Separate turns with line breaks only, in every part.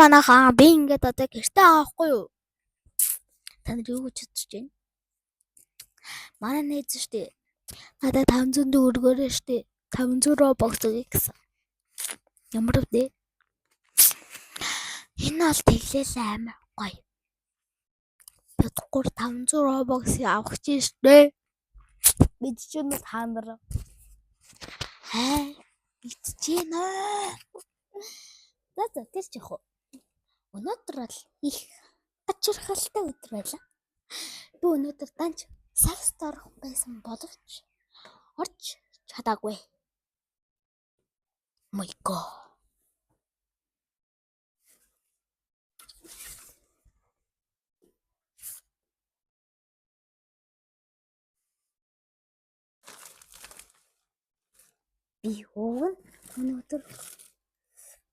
Манайхаа би ингээд одоо гэртээ авахгүй юу? Та нар юу гэж бодож байна? Манай нээз штэ. Надад 500 төгрөгөөр штэ. 500 Robux өгье гэсэн. Ямар вэ? Энэ бол тэглэл амар гоё. Битгуур 500 Robux авах чинь штэ. Мэдчихэв та нар. Мэдчихэв. За тэр чих уу. Өнөөдөр бол их ачирхалтай өдөр байлаа. Би өнөөдөр данч сакс дорох байсан боловч орж чадаагүй. Мойго. Би өнөөдөр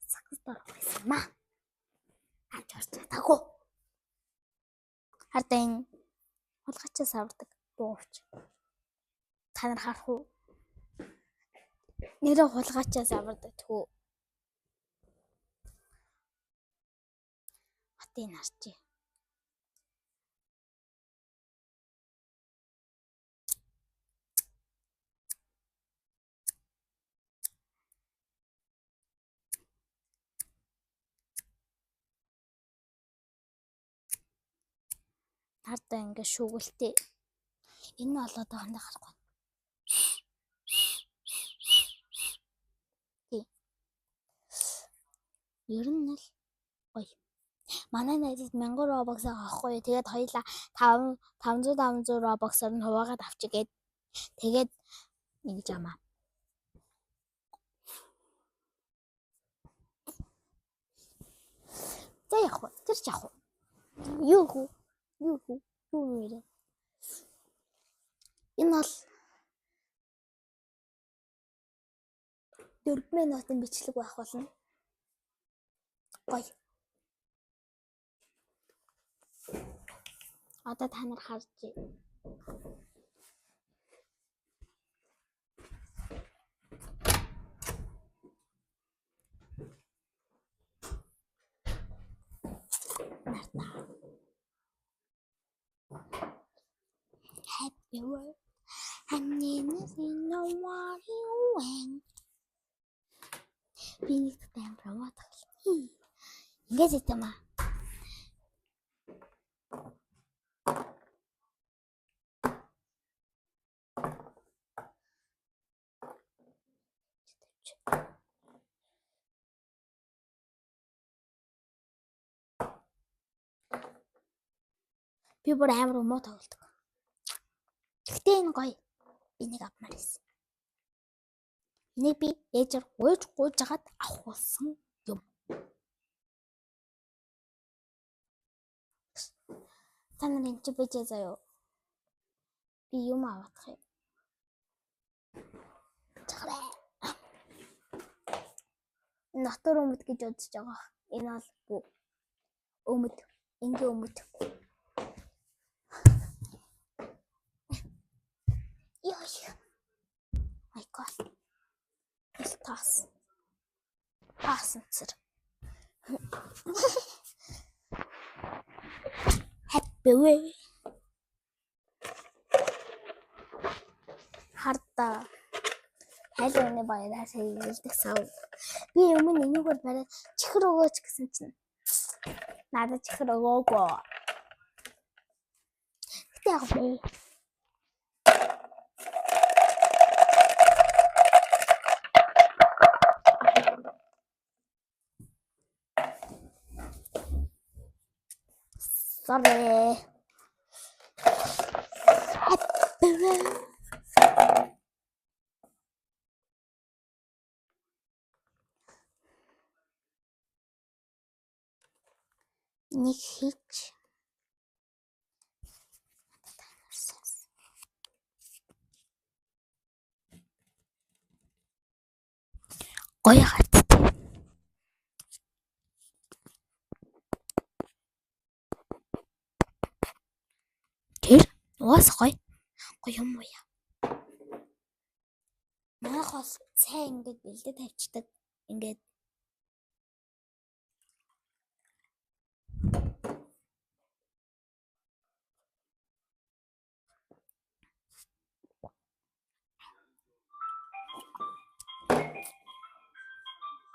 сакс дорох байсан маа. Орж чадаагүй. Хардын хулгайчаас авдаг дуувч. Та нар харах уу? Нэрээ хулгайчаас авдаг тхүү. Хатын харчи. Хардаа ингээ шүүгэлтэй. Энэ бол одоо хондоо харахгүй. Ер нь л гоё. Манай найзад 1000 Robux авахгүй. Тэгээд хоёлаа 500 Robux-аар нь хуваагаад авчиг гээд тэгээд ингэж амаа. За яг уу. Тэр ч яг уу. Юу вэ? Энэ бол 4 минутын бичлэг байх болно. Гоё. Одоо та нар харж байна. Happy birthday. I'm in the water. Би нэг тайм промот хийх. Ингээд зэтэм аа. Би бүр амар муу тоглодог. Гэтэ энэ гоё. Би нэг авмаар байсан. Энийг би ээжээр гуйж хагаад авахулсан юм. Та нар энэ чи бижээ заяа. Би юм авах юм. Чараа. Натур өмд гэж бодож байгаа. Энэ бол өмд. Ингээ өмд. Яа. My God. Таасан цэр. Happy way. Харта. Хайлууны баяраа саялдаг сав. Би өмнө энийгээр бариад чихэр өгөөч гэсэн чинь надад чихэр өгөөгүй. Гэтэ яг бай. Sorry. Нэг хийч. Гоё хаттай. Тэр уус гоё юм уу яа. Манайх бас цай ингээд бэлдээ тавьчихдаг. Ингээд